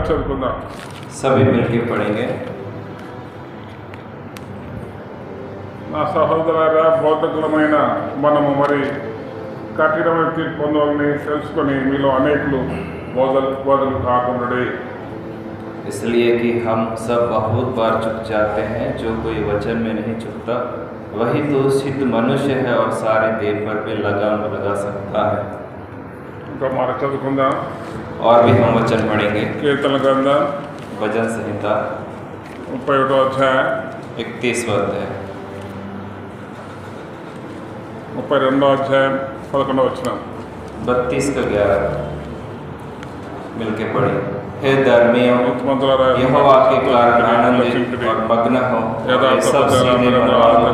కలిసి చదువుకుందాం. सभी मिलकर पढ़ेंगे. నా సహోదరులారా, బోధకులమైన మనము మరి కఠినమైన తీర్పు పొందాలని తెలుసుకొని మీలో అనేకులు బోధలు కాకుండా इसलिए कि हम सब बहुत बार चुक जाते हैं. जो कोई वचन में नहीं चुकता वही तो सिद्ध मनुष्य है और सारे देह पर भी लगाम लगा सकता है. ఇంకా మాట చదువుకుందాం. और भी हम वचन पढ़ेंगे. కీర్తన గ్రంథం भजन संहिता 31వ అధ్యాయం 31वां अध्याय 32వ అధ్యాయం 11వ వచనం. 32 का 11 मिलके पढ़े. हे धर्मियों, यहोवा के कारण आनंदित और मग्न हो, सब सीधे मन वालों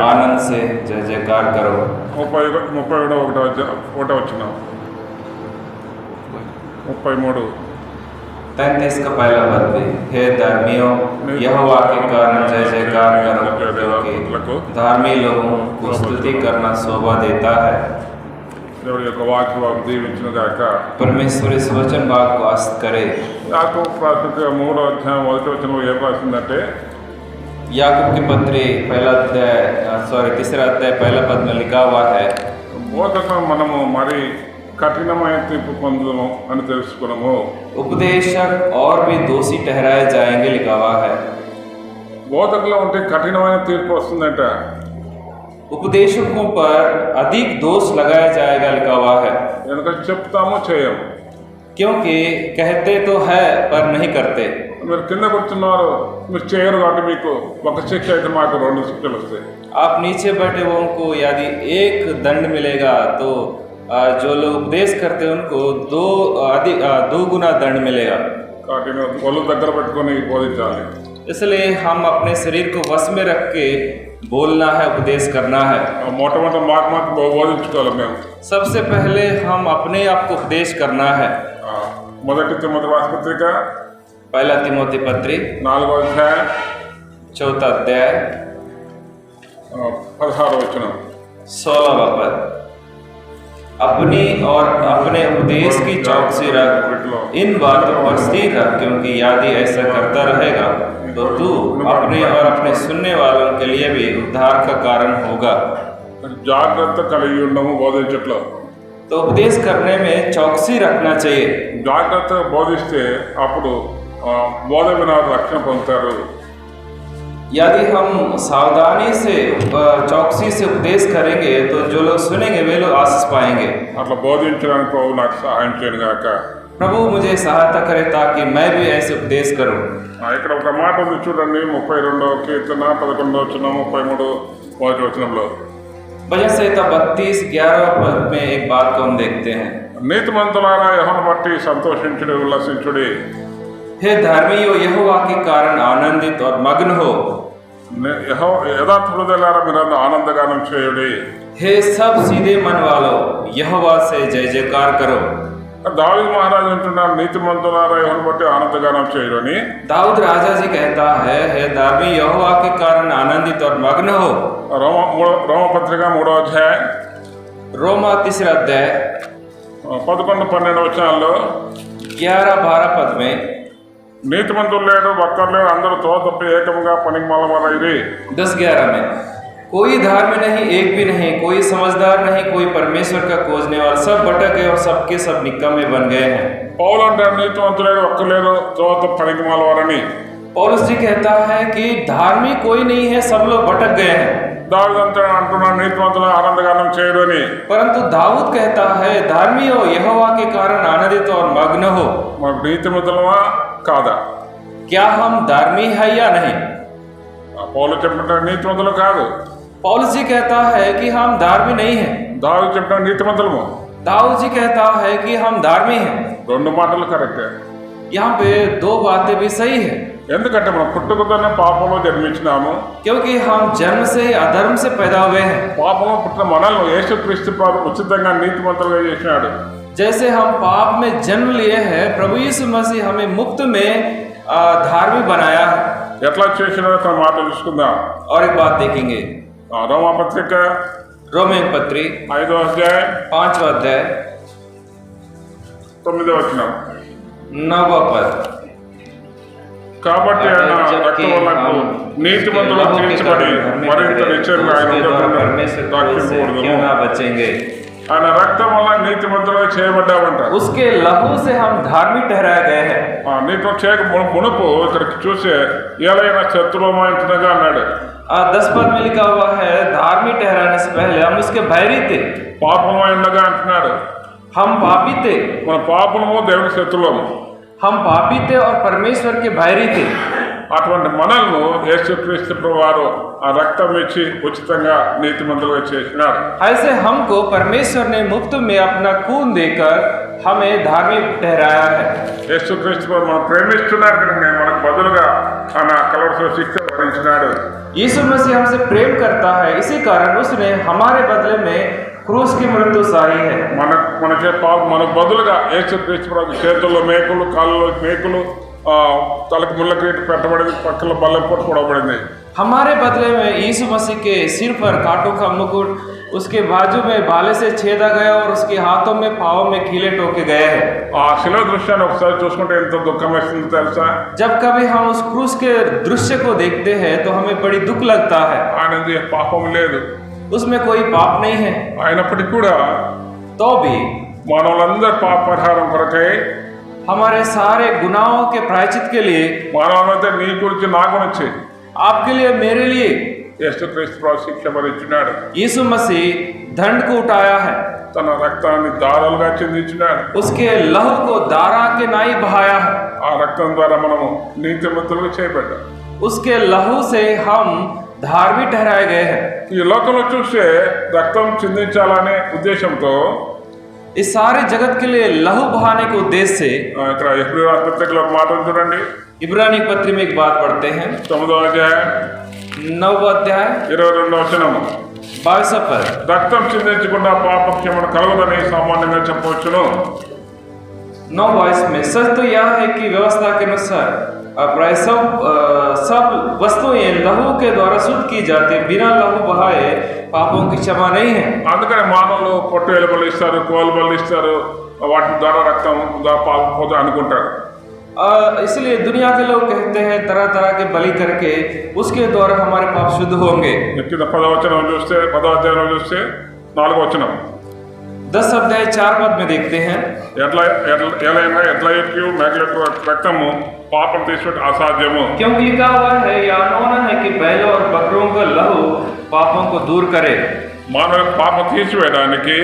आनंद से जय जयकार करो. 31వ వచనం. 33 33 का पहला पद भी. हे धर्मियों, यहोवा के कारण जय जयकार करो, क्योंकि धार्मिक लोगों को स्तुति करना शोभा देता है. దేవుడి యొక్క వాక్యం దీవించిన గాక. परमेश्वर इस वचन भाग को आस्त करे. యాకోబు పత్రిక 3వ అధ్యాయం 1వ వచనంలో ఏం రాసిందంటే, याकूब की पत्री तीसरा अध्याय पहला पद में लिखा हुआ है, బోధకులు మనము మరి కఠినమైన తీర్పు పొందును అని తెలుసుకున్నాము. उपदेशक और भी दोषी ठहराए जाएंगे लिखा हुआ है. బోధకులు ఉంటే కఠినమైన తీర్పు వస్తుందంట. उपदेशकों पर अधिक दोष लगाया जाएगा लिखा हुआ है. ఎందుకంటే చెప్తాము చేయము. क्योंकि कहते तो है पर नहीं करते. మీరు కింద కూర్చున్నారు, మీరు చేయరు కాబట్టి మీకు ఒక శిక్ష అయితే మాకు 2 శిక్షలు వస్తాయి. आप नीचे बैठे हुओं को यदि एक दंड मिलेगा तो जो लोग उपदेश करते हैं उनको दो गुना दंड मिलेगा. కాబట్టి ఒళ్ళు దగ్గర పెట్టుకొని బోధించాలి. इसलिए हम अपने शरीर को वश में रख के बोलना है, उपदेश करना है. మొట్టమొదటి మాకు బోధించుకోవాలి మేము. सबसे पहले हम अपने आप को उपदेश करना है. మొదటి తిమోతి రాసిన పత్రిక पहला तिमोथी पत्री 4వ అధ్యాయం 4 अध्याय 16వ వచనం. 16वां पद. अपनी और अपने उपदेश की चौकसी रख, इन बातों पर स्थिर रख, क्योंकि यदि ऐसा करता रहेगा तो तू अपने और अपने सुनने वालों के लिए भी उद्धार का कारण होगा. జాగ్రత్త కలిగి ఉండము బోధించట్లో. तो उपदेश करने में चौकसी रखना चाहिए. జాగ్రత్త బోధిస్తే అప్పుడు బోధ విన రక్షణ పొందుతారు. यदि हम सावधानी से चौकसी से उपदेश करेंगे तो जो लोग सुनेंगे वे लोग आशीष पाएंगे. అట్లా బోధించడానికి ప్రభు నాకు సహాయం చేయను గాక. प्रभु मुझे सहायता करे ताकि मैं भी ऐसे उपदेश करूं. ఇక్కడ ఒక మాట ఉంది చూడండి, 32వ కీర్తన 11వ వచనం 33వ వచనంలో. भजन संहिता 32 11 पद में एक बात को हम देखते हैं. నీతిమంతులారా యెహోవాను బట్టి సంతోషించుడి, ఉల్లసించుడి. हे धार्मियों, यहोवा के कारण आनंदित और मग्न हो. యథార్థ హృదయులారా మీరందరూ ఆనందగానం చేయుడి. हे सब सीधे मन वालों, यहोवा से जय जयकार करो. దావీదు మహారాజు అంటున్నారు, నీతిమంతులారా యెహోవాను బట్టి ఆనందగానం చేయుడు అని. दाऊद राजा जी कहता है, हे धार्मी यहोवा के कारण आनंदित और मग्न हो. రోమపత్రిక 3వ అధ్యాయం रोमा 3 अध्याय 11-12 వచనాల్లో 11-12 पद में, నీతిమంతులు లేడు, భక్తులు లేడు, అందరూ త్రోవ తప్పి ఏకముగా పనికిమాలినవారైరి. 10-11 में, कोई धर्म नहीं, एक भी नहीं, कोई समझदार नहीं, कोई परमेश्वर का खोजने वाला, सब भटक गए और सबके सब निकम्मे बन गए हैं. పౌలు అంటారు, నీతిమంతులు లేడు, ఒక్కరు లేరు, త్రోవ తప్పి పనికిమాలినవారని. पौलुस जी कहता है कि धार्मिक कोई नहीं है, सब लोग भटक गए हैं. దావీదు అంటున్నాడు, నీతిమంతులు ఆనందగానం చేయడు అని. परंतु दाऊद कहता है, धार्मी हो, यहोवा के कारण आनंदित और मग्न हो. మరి నీతిమంతులమా కాదా? क्या हम धार्मी है या नहीं? పౌలు చెప్పినట్టు నీతిమంతులు కాదు. पौलुस जी कहता है कि हम धार्मी नहीं हैं. దావీదు చెప్పిన నీతిమంతులము. दाऊद जी कहता है कि हम धार्मी हैं. 2 మాటలు కరెక్టే. यहाँ पे 2 बातें भी सही है. ఎందుకంటే మనం పుట్టుకతోనే పాపంలో జన్మించినాము. क्योंकि हम जन्म से अधर्म से पैदा हुए हैं. పాపంలో పుట్టిన మనల్ని యేసుక్రీస్తు ప్రభు ఉచితంగా నీతిమంతులుగా చేసినాడు. जैसे हम पाप में जन्म लिए हैं, प्रभु यीशु मसीह हमें मुफ्त में धार्मिक बनाया है. ఎట్లా చేసినాడో తన మాట తెలుసుకుందాం. और एक बात देखेंगे, రోమపత్రిక रोमन पत्री 5వ అధ్యాయం 5वां अध्याय 9వ వచనం. 9वां पद. కాబట్టి ఆయన जबकि రక్తం వల్ల हम నీతిమంతులు उसके लहू के తీర్చబడి कारण धर्मी మరింత ठहरे, तो నిశ్చయంగా ఆయన उसके द्वारा ఉద్యోగాన్ని परमेश्वर क्रोध से రక్షింపబడుదుము. क्यों ना बचेंगे? ఆయన రక్తం వల్ల నీతిమంతులుగా చేయబడ్డామంట. उसके लहू से हम धार्मिक ठहराए गए हैं. నీతో చేయక మునుపు ఇక్కడికి చూసే ఏలైనా శత్రువమాయించినగా అన్నాడు. 10 पद में लिखा हुआ है, धार्मिक ठहराने से पहले हम उसके बैरी थे, పాపమైండగా అంటున్నాడు. हम पापी थे, మన పాపము దేవుని శత్రువులము. हम पापी थे और परमेश्वर के बैरी थे. అటువంటి మనల్ని యేసుక్రీస్తు ప్రభువారు ఆ రక్తం ఇచ్చి ఉచితంగా నీతిమంతులుగా చేసినారు. ऐसे हमको परमेश्वर ने मुफ्त में अपना खून देकर हमें धार्मिक ठहराया है. యేసుక్రీస్తు ప్రభు మనం ప్రేమిస్తున్నారు కనుక మనకు బదులుగా ఆయన కలవరసిన శిక్ష భరించినాడు. यीशु मसीह हमसे प्रेम करता है, इसी कारण उसने हमारे बदले में क्रूस की मृत्यु सही है. మనకు బదులుగా యేసుక్రీస్తు ప్రభు చేతుల్లో మేకులు, కాళ్ళలో మేకులు, తలకు ముళ్ళ కిరీటం పెట్టబడింది, పక్కల బల్లెపోటు పొడవబడింది. हमारे बदले में यीशु मसीह के सिर पर कांटों का मुकुट, उसके बाजू में भाले से छेदा गया और उसके हाथों में पाँव में कीले ठोके गए हैं. ఆ శిలువ దృశ్యాన్ని ఒకసారి చూసుకుంటే ఎంత దుఃఖం వేస్తుందో తెలుసా? जब कभी हम उस क्रूस के दृश्य को देखते हैं तो हमें बड़ी दुख लगता है. ఆయనది పాపం లేదు, उसमें कोई पाप नहीं है, అయినప్పటికీ కూడా तो भी మానవులందరి పాప పరిహారం కొరకై हमारे सारे गुनाहों के प्रायश्चित के लिए, మానవులంతా నీ గురించి నా గురించి आपके लिए, मेरे लिए యేసుక్రీస్తు ప్రభు శిక్ష భరించినాడు. यीशु मसीह दंड को उठाया है, తన రక్తాన్ని దారాలుగా చిందించినాడు. उसके लहू को दारा के नाई बहाया है. ఆ రక్తం ద్వారా మనము నీతిమంతులుగా చేయబడ్డాం. उसके लहू से हम धार्मिक ठहराए गए हैं. ఈ లోకంలో చూస్తే రక్తం చిందించాలనే ఉద్దేశంతో इस सारे जगत के लिए लहू बहाने के उद्देश्य से ఇక్కడ ఎప్పుడు పత్రికలో ఒక మాట ఉంది చూడండి. इब्रानी पत्री में एक बात पढ़ते हैं, 9వ అధ్యాయం 9वां अध्याय 22వ వచనము. 22 पद. రక్తం చిందించకుండా పాపక్షమణ కలగదని సామాన్యంగా చెప్పవచ్చును. 9 में सच तो यह है कि व्यवस्था के अनुसार प्राय सब वस्तुएं लहू के द्वारा शुद्ध की जाती है, बिना लहू बहाए पापों की क्षमा नहीं है. అందుకని మానవులు పొట్టేలు బలి ఇస్తారు, కోలు బలి ఇస్తారు, వాటి ద్వారా రక్తం పాపం పోతే అనుకుంటారు. इसलिए दुनिया के लोग कहते हैं तरह तरह के बलि करके उसके द्वारा हमारे पाप शुद्ध होंगे. కింద 10వ వచనం చూస్తే 10వ అధ్యాయంలో చూస్తే 4వ వచనం. 10 अध्याय 4 पद में देखते हैं, ఎట్లా మేకలకు రక్తము పాపం తీసుకుంటే అసాధ్యము. क्योंकि लिखा हुआ है, यह अनहोना है कि बैलों और बकरों का लहू पापों को दूर करे. మానవ పాపం తీసివేయడానికి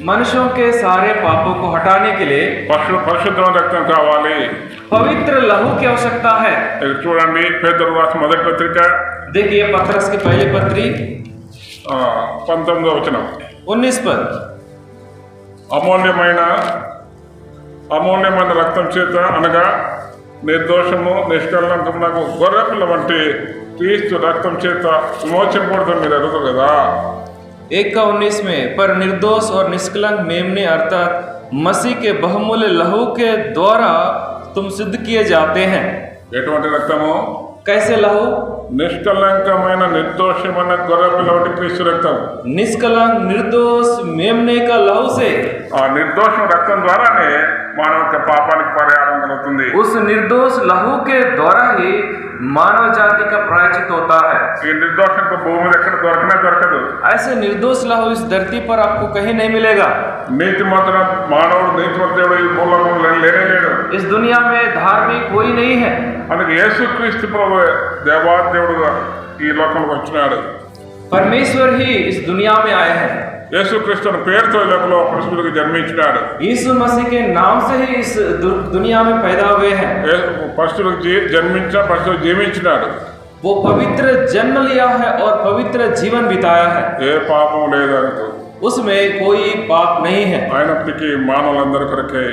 मनुष्यों के सारे पापों को हटाने के लिए పరిశుద్ధమైన రక్తం కావాలి. पवित्र लहू की आवश्यकता है. ఇక్కడ చూడండి, పేతురు రాసిన మొదటి పత్రిక देखिए पत्रस की पहली पत्री 19వ వచనం. 19 पद. అమూల్యమైన రక్తం చేత అనగా నిర్దోషము నిష్కలంకమునకు గొర్రెపిల్ల వంటి క్రీస్తు రక్తం చేత విమోచింపబడుతుంది మీరు ఎరుగు కదా. 1:19 में, पर निर्दोष और निष्कलंक मेमने अर्थात मसीह के बहुमूल्य लहू के द्वारा तुम सिद्ध किए जाते हैं. ఎటువంటి రక్తము? कैसे लहू? నిష్కలంకమైన నిర్దోషమైన గొర్రెపిల్ల వంటి క్రీస్తు రక్తం. निष्कलंक निर्दोष मेमने का लहू से, ఆ నిర్దోషం రక్తం ద్వారానే మానవ పాపానికి పరిహారం కలుగుతుంది. उस निर्दोष लहू के द्वारा ही मानव जाति का प्रायश्चित होता है. ఈ నిర్దోషంతో భూమి మీద ఎక్కడ దొరకదు. ऐसे निर्दोष लहू इस धरती पर आपको कहीं नहीं मिलेगा. నీతిమంతుడు మానవుడు, నీతిమంతుడు దేవుడు ఈ భూలోకంలో లేనే లేడు. इस दुनिया में धार्मिक कोई नहीं है. అందుకే యేసుక్రీస్తు ప్రభు దేవాదేవుడుగా ఈ లోకంలోకి వచ్చినాడు. परमेश्वर ही इस दुनिया में आए हैं. యేసుక్రీస్తు అనే పేరుతో ఈ లోకంలో పరిశుద్ధుడికి జన్మించినాడు. यीशु मसीह के नाम से ही इस दुनिया में पैदा हुए हैं. పరిశుద్ధుడికి జన్మించిన పరిశుద్ధుడు జీవించినాడు. वो पवित्र जन्म लिया है और पवित्र जीवन बिताया है. ఏ పాపం లేదు ఆయనకు. उसमें कोई पाप नहीं है. అయినప్పటికీ మానవులందరి కొరకే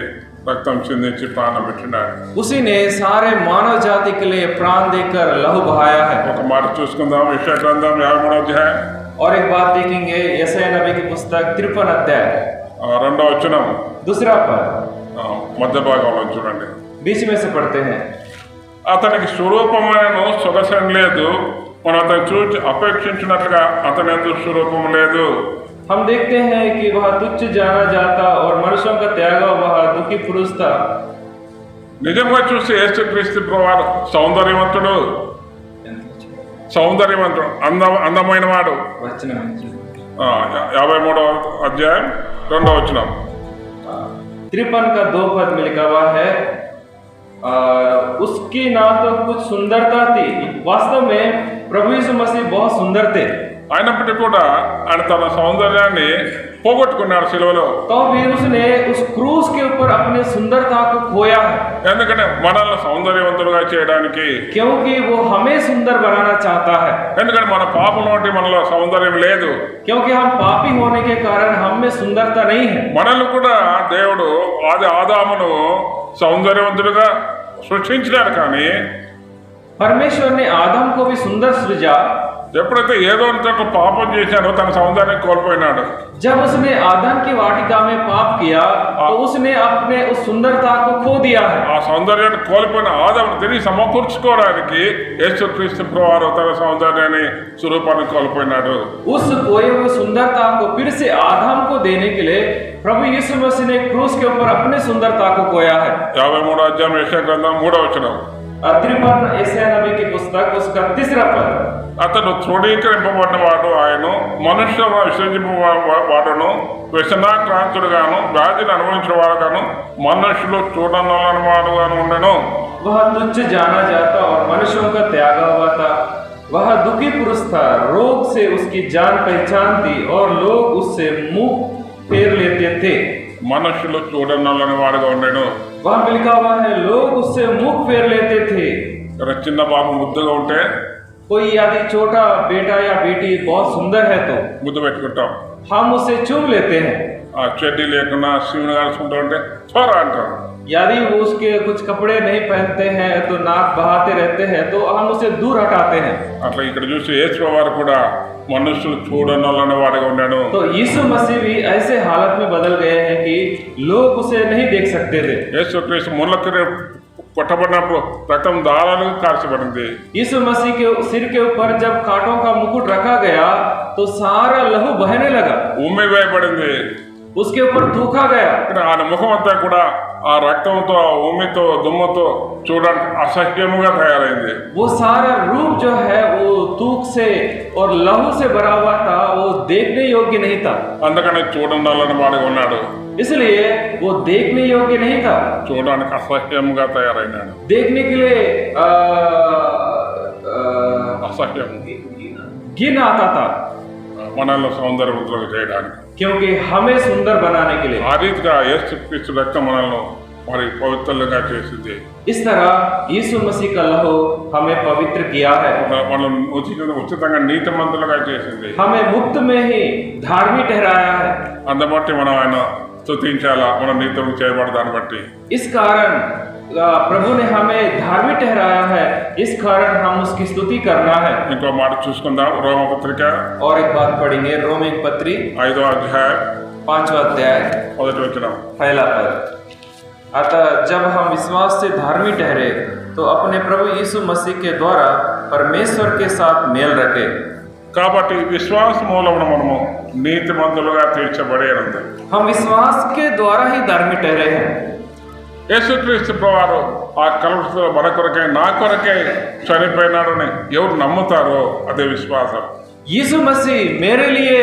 రక్తం చిందించి ప్రాణం పెట్టినాడు. उसी ने सारे मानव जाति के लिए प्राण देकर लहू बहाया है. ఒక మాట చూసుకుందాం, యెషయా గ్రంథం 53వ అధ్యాయం और एक बात देखेंगे, यशायाह नबी की पुस्तक 53 अध्याय 2వ వచనం, 2 पद. మధ్య భాగంలో చూడండి. बीच में से पढ़ते हैं, అతనికి స్వరూపమైన సొగసం లేదు, మనం అతను చూచి అపేక్షించినట్లుగా అతని ఎందుకు స్వరూపం లేదు. हम देखते हैं कि वह तुच्छ जाना जाता और मनुष्यों का त्यागा वह दुखी पुरुष था. నిజంగా చూస్తే యేసుక్రీస్తు ప్రభువారు సౌందర్యవంతుడు, అందమైన వాడు. 53వ అధ్యాయం 2వ వచనం. 53 का 2 पद में लिखा हुआ है, उसकी ना तो कुछ सुंदरता थी, वास्तव में प्रभु यीशु मसीह बहुत सुंदर थे, అయినప్పటికీ కూడా ఆయన తన సౌందర్యాన్ని పోగొట్టుకున్నాడు సిలువలో. तो भी उसने उस क्रूस के ऊपर अपने सुंदरता को खोया है, ఎందుకంటే మనల్ని సౌందర్యవంతులుగా చేయడానికి. क्योंकि वो हमें सुंदर बनाना चाहता है, ఎందుకంటే మన పాపం నుండి మనలో సౌందర్యం లేదు, क्योंकि हम पापी होने के कारण हम में सुंदरता नहीं है. మనల్ని కూడా దేవుడు ఆదామును సౌందర్యవంతుడుగా సృష్టించినాడు. కానీ परमेश्वर ने आदम को भी सुंदर सृजा, ఎప్పుడైతే ఏదో ఒక పాపం చేశాడో తన సౌందర్యం కోల్పోయినాడు. जब उसने आदम की वाटिका में पाप किया तो उसने अपने उस सुंदरता को खो दिया है. ఆ సౌందర్యాన్ని కోల్పోయిన ఆదామును తిరిగి సమకూర్చుకోవడానికి యేసుక్రీస్తు ప్రభువారు తన సౌందర్యాన్ని స్వరూపాన్ని కోల్పోయినాడు. उस खोए हुए सुंदरता को फिर से आदम को देने के लिए प्रभु यीशु मसीह ने क्रूस के ऊपर अपने सुंदरता को खोया है. 53వ అధ్యాయం యెషయా గ్రంథం 3వ వచనం. 53 యెషయా నబీ की पुस्तक उसका 3रा पद, అతడు తృణీకరింపబడిన వాడు, ఆయన మనుష్యులను విసర్జింపవాడును, వ్యసనాక్రాంతుడుగాను, వ్యాధిని అనుభవించిన వాడుగాను, మనుషులు చూడనొల్లని వాడుగాను ఉండెను. वह तुच्छ जाना जाता और मनुष्यों का त्यागा हुआ था, वह दुखी पुरुष था, रोग से उसकी जान पहचान थी और लोग उससे मुंह फेर लेते थे. మనుషులు చూడనొల్లని వాడుగా ఉండెను. वहां पे लिखा हुआ है लोग उससे मुंह फेर लेते थे. చిన్న బాబు ముద్దుగా ఉంటే कोई यदि छोटा बेटा या बेटी बहुत सुंदर है तो ముద్దు పెట్టుకుంటాం. हम उसे चूम लेते हैं. ఆ చెడ్డీ లేకుండా శివుని కలుసుకుంటూ ఉంటే చోరా అంటాం. यदि वो उसके कुछ कपड़े नहीं पहनते हैं तो नाक बहाते रहते हैं तो हम उसे दूर हटाते हैं. అట్లా ఇక్కడ చూసి యేసు వారు కూడా మనుషులు చూడనొల్లని వాడుగా ఉన్నాడు. तो यीशु मसीह भी ऐसे हालत में बदल गए हैं कि लोग उसे नहीं देख सकते थे. యేసుక్రీస్తు ముళ్ళకి కొట్టబడినప్పుడు రక్తం దారాలు కార్చబడింది. यीशु मसीह के सिर के ऊपर जब कांटों का मुकुट रखा गया तो सारा लहू बहने लगा, ఉమ్మి వేయబడింది. उसके ऊपर थूका गया. ఆయన ముఖం అంతా కూడా ఆ రక్తంతో, ఉమ్మితో, దుమ్ముతో చూడడానికి అసహ్యముగా తయారైంది. वो सारा रूप जो है वो थूक से और लहू से भरा हुआ था, वो देखने योग्य नहीं था. అందుకని చూడండాలని వాడిగా ఉన్నాడు. इसलिए वो देखने योग्य नहीं था, చూడడానికి అసహ్యముగా తయారైనాడు. देखने के लिए అసహ్యం घिन आता था, మనల్ని సౌందర్యవంతులుగా చేయడానికి. क्योंकि हमें सुंदर बनाने के लिए. ఆ రీతిగా యేసుక్రీస్తు రక్తం మనల్ని మరి పవిత్రులుగా చేసింది. इस तरह यीशु मसीह का लहू हमें पवित्र किया है, మనం ఉచితంగా నీతిమంతులుగా చేసింది. हमें मुफ्त में ही धार्मिक ठहराया है. అందుని బట్టి మనం ఆయన స్తుతించాలా, మనం నీతిని చేయబడి దాన్ని బట్టి. इस कारण प्रभु ने हमें धार्मिक ठहराया है, इस कारण हम उसकी स्तुति करना है. ఇంకో మాట చూసుకుందాం. రోమపత్రిక और एक बात पढ़ेंगे, रोमिक पत्री 5వ అధ్యాయం 5वां अध्याय 1వ వచనం. पहला पद, अतः जब हम विश्वास से धार्मिक ठहरे तो अपने प्रभु यीशु मसीह के द्वारा परमेश्वर के साथ मेल रखे. కాబట్టి విశ్వాస మూలమున మనము నీతిమంతులుగా తీర్చబడేనంత. हम विश्वास के द्वारा ही धार्मिक ठहरे हैं. యేసుక్రీస్తు ప్రభువారు ఆ కలువరిలో మన కొరకై, నా కొరకై చనిపోయినాడని ఎవరు నమ్ముతారో అదే విశ్వాసం. यीशु मसीह मेरे लिए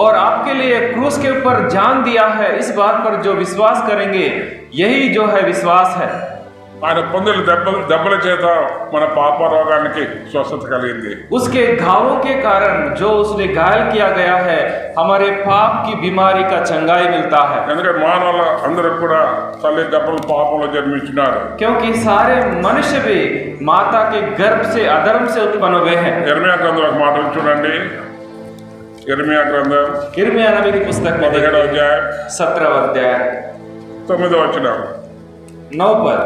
और आपके लिए क्रूस के ऊपर जान दिया है, इस बात पर जो विश्वास करेंगे यही जो है विश्वास है. ఆయన పొందిన దెబ్బల చేత మన పాప రోగానికి స్వస్థత కలిగింది. उसके घावों के कारण जो उसने घायल किया गया है, हमारे पाप की बीमारी का चंगाई मिलता है. ఎందుకంటే మానవుల అందరూ కూడా తల్లి గర్భంలో పాపంలో జన్మించినారు. क्योंकि सारे मनुष्य भी माता के गर्भ से अधर्म से उत्पन्न हुए हैं. ఇర్మియా గ్రంథం ఒక మాట చూడండి. ఇర్మియా గ్రంథం यिर्मयाह नबी की पुस्तक में 17వ అధ్యాయం 17वां अध्याय 9వ వచనం. 9 पद,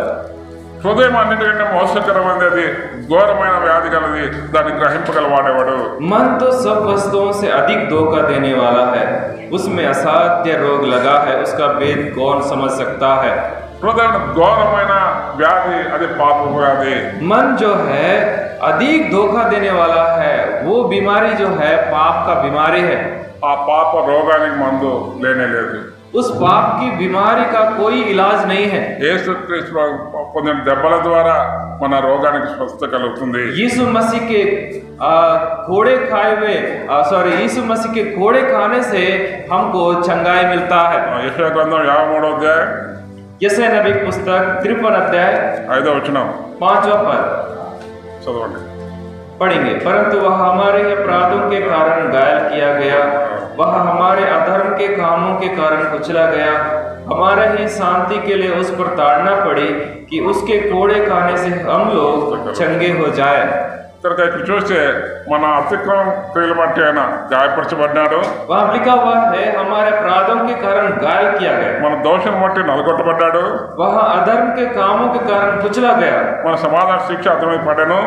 హృదయం అన్నిటికంటే మోసకరమైనది, ఘోరమైన వ్యాధి కలది, దాన్ని గ్రహింపగల వాడేవాడు. मन तो सब वस्तुओं से अधिक धोखा देने वाला है, उसमें असाध्य रोग लगा है, उसका भेद कौन समझ सकता है. హృదయం ఘోరమైన వ్యాధి, అది పాప వ్యాధి. मन जो है अधिक धोखा देने वाला है, वो बीमारी जो है पाप का बीमारी है. ఆ పాప రోగానికి మందు లేనే లేదు. उस पाप की बीमारी का कोई इलाज नहीं है। యేసుక్రీస్తు పొందిన దెబ్బల ద్వారా మన రోగానికి స్వస్థత కలుగుతుంది. यीशु मसीह के कोड़े खाए हुए यीशु मसीह के कोड़े खाने से हमको चंगाई मिलता है। యెషయా గ్రంథం 53వ అధ్యాయం यशायाह नबी की पुस्तक 53 अध्याय 5వ వచనం 5वां पद చదవండి. पढ़ेंगे। परंतु वह हमारे अपराधों के कारण घायल किया गया, वह हमारे अधर्म के कामों के कारण कुचला गया, हमारे ही शांति के लिए उस पर ताड़ना पड़ी कि उसके कोड़े खाने से हम लोग चंगे हो जाए। ఇక్కడ చూస్తే మన అతిక్రమం క్రియలు బట్టి ఆయన గాయపరచబడ్డాడు. वहाँ लिखा हुआ है हमारे अपराधों के कारण घायल किया गया, మన దోషం బట్టి నలగొట్టబడ్డాడు. वह अधर्म के कामों के कारण कुचला गया, మన సమాధాన శిక్ష అతని మీద పడెను.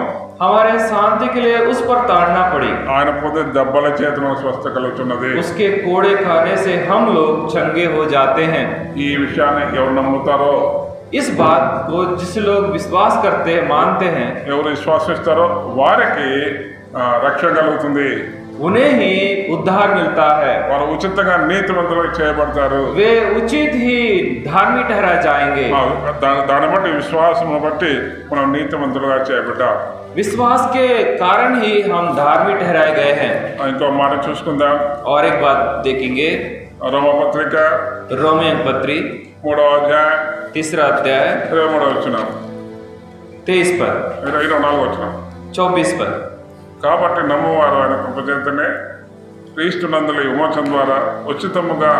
हमारे शांति के लिए उस पर ताड़ना पड़ी, ఆయన పొందిన దెబ్బల చేత మనకు స్వస్థత కలుగుతున్నది. उसके कोड़े खाने से हम लोग चंगे हो जाते हैं। ఈ విషయాన్ని ఎవరు నమ్ముతారో, इस बात को जिस लोग विश्वास करते हैं, मानते हैं, ఎవరు విశ్వాసిస్తారో వారికి రక్షణ కలుగుతుంది. उन्हें ही उद्धार मिलता है, వారు ఉచితంగా నీతిమంతులుగా చేయబడతారు. वे उचित ही धार्मिक ठहरा जाएंगे। దాన్ని బట్టి విశ్వాసం బట్టి మనం నీతిమంతులుగా చేయబడ్డాం. विश्वास के कारण ही हम धार्मिक ठहराए गए हैं। ఇంకో మాట చూసుకుందాం. और एक बात देखेंगे, రోమపత్రిక रोमे पत्री 3వ అధ్యాయం 3 अध्याय 23వ వచనం 23 पद 24వ వచనం. 24 पद కాబట్టి నమ్మువారు ఆయన కృపచేతనే క్రీస్తునందుల విమోచన ద్వారా ఉచితముగా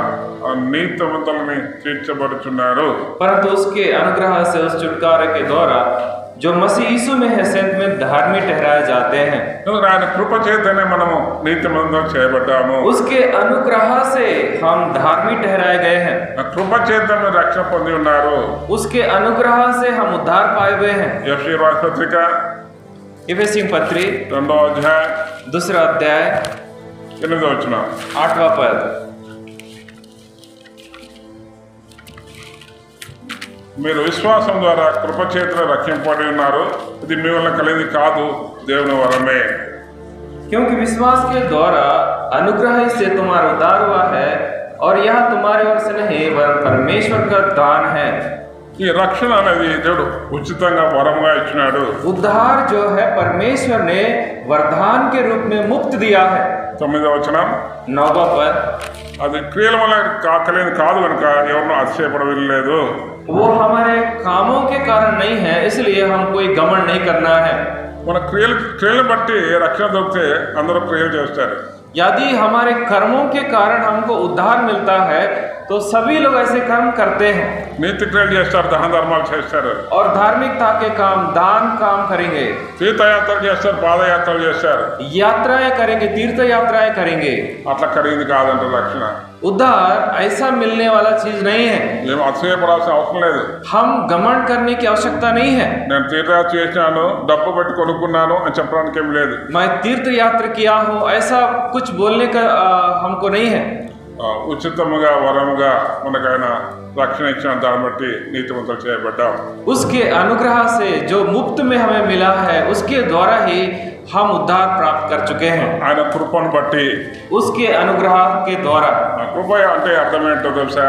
నీతిమంతులని తీర్చబడుచున్నారు. परंतु उसके अनुग्रह से उस छुटकारे के द्वारा जो मसीह यीशु में है संत में धार्मिक ठहराए जाते हैं। ఆయన కృప చేతనే మనము నీతిమంతులు చేయబడ్డాము. उसके अनुग्रह से हम धार्मिक ठहराए गए हैं, కృప చేత మీరు రక్షణ పొంది ఉన్నారు. उसके अनुग्रह से हम उद्धार पाए हुए हैं। ఎఫెసీ రాసిన పత్రిక इफिसियों पत्री 2వ అధ్యాయం 2 अध्याय 8వ వచనం. 8वां पद మీరు విశ్వాసం ద్వారా కృపచేతన రక్షింపబడి ఉన్నారు. ఇది మీ వల్ల కలిగింది కాదు, దేవుని వరమే. क्योंकि विश्वास के द्वारा अनुग्रह से तुम्हारा उद्धार हुआ है, और यह तुम्हारे ओर से नहीं वरन परमेश्वर का दान है। ఈ రక్షణ అనేది దేవుడు ఉచితంగా వరంగా ఇచ్చినాడు. उद्धार जो है परमेश्वर ने वरदान के रूप में मुफ्त दिया है। 9వ వచనం. 9वां पद అది క్రియల వల్ల కలిగింది కాదు కనుక ఎవరినో అతిశయపడలేదు. वो हमारे कामों के कारण नहीं है, इसलिए हम कोई घमंड नहीं करना है। మన క్రియలను బట్టి రక్షణ దొరికితే అందరూ క్రియలు చేస్తారు. यदि हमारे कर्मों के कारण हमको उद्धार मिलता है तो सभी लोग ऐसे कर्म करते हैं, నీతి క్రియలు చేస్తారు, దాన ధర్మాలు చేస్తారు, और धार्मिकता के काम दान काम करेंगे, తీర్థయాత్రలు చేస్తారు, పాదయాత్రలు చేస్తారు. यात्राएं करेंगे, तीर्थ यात्राएं करेंगे। అట్లా కలిగింది కాదంట రక్షణ. उद्धार ऐसा मिलने वाला चीज नहीं है। ఏం అతిశయపడాల్సిన అవసరం లేదు. हम घमंड करने की आवश्यकता नहीं है। నేను తీర్థయాత్ర చేసినాను, డబ్బు పెట్టి కొనుక్కున్నాను అని చెప్పడానికి ఏం లేదు. मैं तीर्थ यात्रा किया हूँ ऐसा कुछ बोलने का हमको नहीं है। ఉచితముగా వరముగా మనకైనా రక్షణ ఇచ్చిన దాన్ని బట్టి నీతిమంతులు చేయబడ్డాం. उसके अनुग्रह से जो मुफ्त में हमें मिला है उसके द्वारा ही हम उद्धार प्राप्त कर चुके हैं। ఆయన కృపను బట్టి. उसके अनुग्रह के द्वारा। కృప అంటే అర్థం ఏంటో తెలుసా?